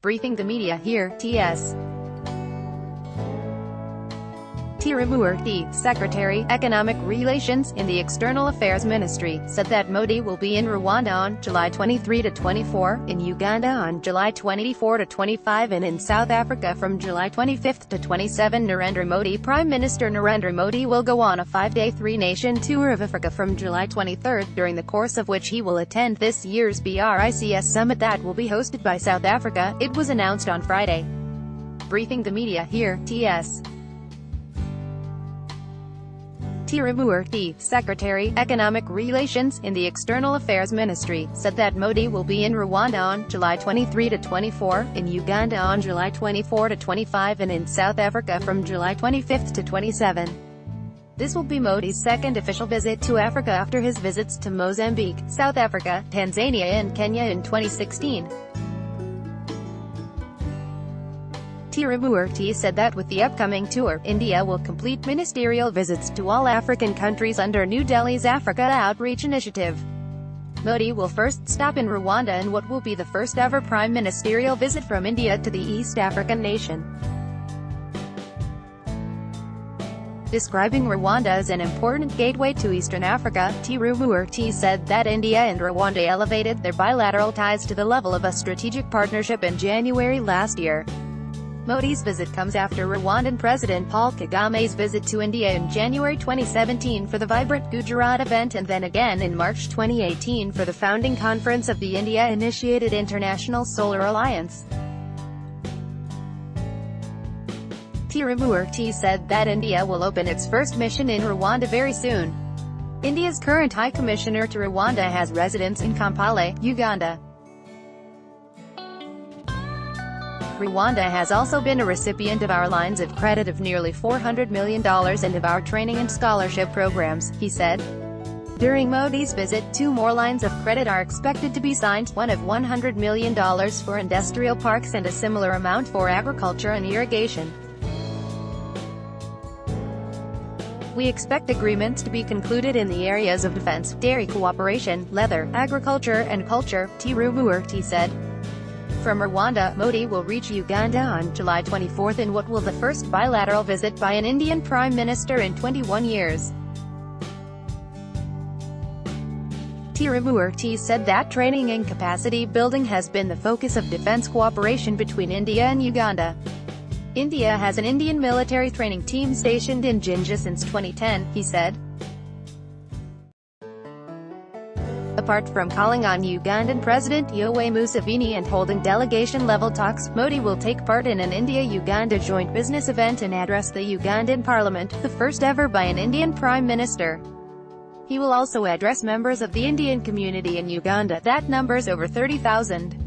Briefing the media here, T.S. Tirumurthy, Secretary, Economic Relations, in the External Affairs Ministry, said that Modi will be in Rwanda on July 23 to 24, in Uganda on July 24 to 25 and in South Africa from July 25 to 27. Prime Minister Narendra Modi will go on a 5-day three-nation tour of Africa from July 23, during the course of which he will attend this year's BRICS summit that will be hosted by South Africa, it was announced on Friday. Briefing the media here, T.S. Tirumurthy, Secretary, Economic Relations, in the External Affairs Ministry, said that Modi will be in Rwanda on July 23 to 24, in Uganda on July 24 to 25 and in South Africa from July 25 to 27. This will be Modi's second official visit to Africa after his visits to Mozambique, South Africa, Tanzania and Kenya in 2016. Tirumurthy said that with the upcoming tour, India will complete ministerial visits to all African countries under New Delhi's Africa Outreach Initiative. Modi will first stop in Rwanda in what will be the first ever prime ministerial visit from India to the East African nation. Describing Rwanda as an important gateway to Eastern Africa, Tirumurthy said that India and Rwanda elevated their bilateral ties to the level of a strategic partnership in January last year. Modi's visit comes after Rwandan President Paul Kagame's visit to India in January 2017 for the Vibrant Gujarat event and then again in March 2018 for the founding conference of the India-initiated International Solar Alliance. Tirumurthy said that India will open its first mission in Rwanda very soon. India's current High Commissioner to Rwanda has residence in Kampala, Uganda. Rwanda has also been a recipient of our lines of credit of nearly $400 million and of our training and scholarship programs, he said. During Modi's visit, 2 more lines of credit are expected to be signed, one of $100 million for industrial parks and a similar amount for agriculture and irrigation. We expect agreements to be concluded in the areas of defense, dairy cooperation, leather, agriculture and culture, Tirumurthy said. From Rwanda, Modi will reach Uganda on July 24 in what will be the first bilateral visit by an Indian Prime Minister in 21 years. Tirumurthy said that training and capacity building has been the focus of defense cooperation between India and Uganda. India has an Indian military training team stationed in Jinja since 2010, he said. Apart from calling on Ugandan President Yoweri Museveni and holding delegation-level talks, Modi will take part in an India-Uganda joint business event and address the Ugandan Parliament, the first ever by an Indian Prime Minister. He will also address members of the Indian community in Uganda, that numbers over 30,000.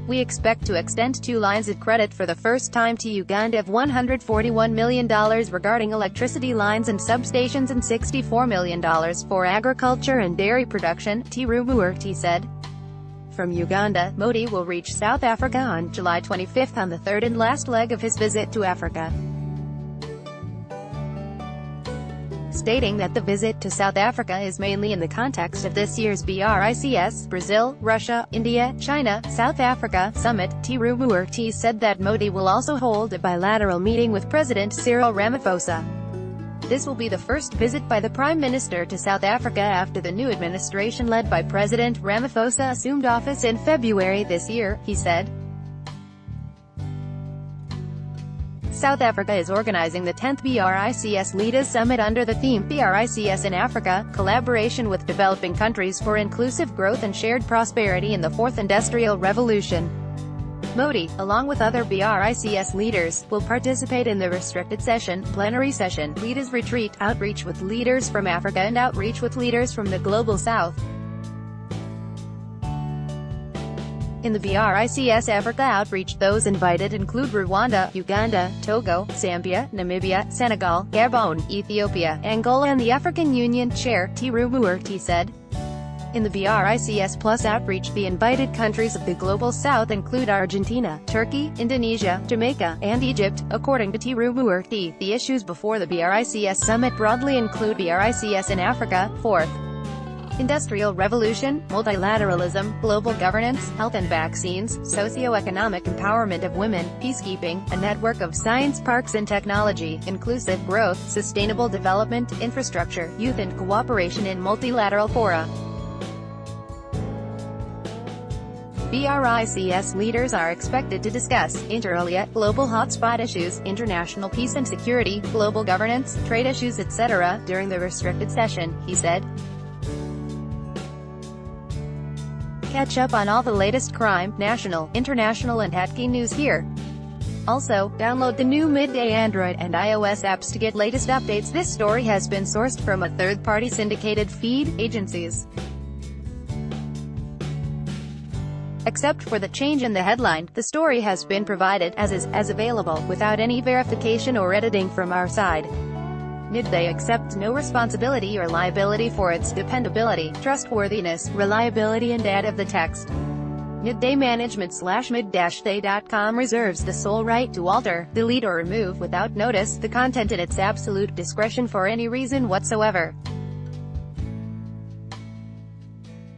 We expect to extend 2 lines of credit for the first time to Uganda of $141 million regarding electricity lines and substations and $64 million for agriculture and dairy production, Tirumurthy said. From Uganda, Modi will reach South Africa on July 25 on the third and last leg of his visit to Africa. Stating that the visit to South Africa is mainly in the context of this year's BRICS, Brazil, Russia, India, China, South Africa summit, Tirumurthy said that Modi will also hold a bilateral meeting with President Cyril Ramaphosa. This will be the first visit by the Prime Minister to South Africa after the new administration led by President Ramaphosa assumed office in February this year, he said. South Africa is organizing the 10th BRICS Leaders Summit under the theme, BRICS in Africa, Collaboration with Developing Countries for Inclusive Growth and Shared Prosperity in the Fourth Industrial Revolution. Modi, along with other BRICS leaders, will participate in the restricted session, plenary session, leaders retreat, outreach with leaders from Africa and outreach with leaders from the Global South. In the BRICS Africa outreach, those invited include Rwanda, Uganda, Togo, Zambia, Namibia, Senegal, Gabon, Ethiopia, Angola and the African Union, Chair, Tirumurthy said. In the BRICS Plus outreach, the invited countries of the Global South include Argentina, Turkey, Indonesia, Jamaica, and Egypt. According to Tirumurthy, the issues before the BRICS summit broadly include BRICS in Africa, 4th Industrial revolution, multilateralism, global governance, health and vaccines, socio-economic empowerment of women, peacekeeping, a network of science parks and technology, inclusive growth, sustainable development, infrastructure, youth and cooperation in multilateral fora. BRICS leaders are expected to discuss, inter alia, global hotspot issues, international peace and security, global governance, trade issues etc., during the restricted session, he said. Catch up on all the latest crime, national, international and Hatki news here. Also, download the new Midday Android and iOS apps to get latest updates. This story has been sourced from a third-party syndicated feed agencies. Except for the change in the headline, the story has been provided as available, without any verification or editing from our side. Midday accepts no responsibility or liability for its dependability, trustworthiness, reliability and date of the text. Midday Management/mid-day.com reserves the sole right to alter, delete or remove without notice the content at its absolute discretion for any reason whatsoever.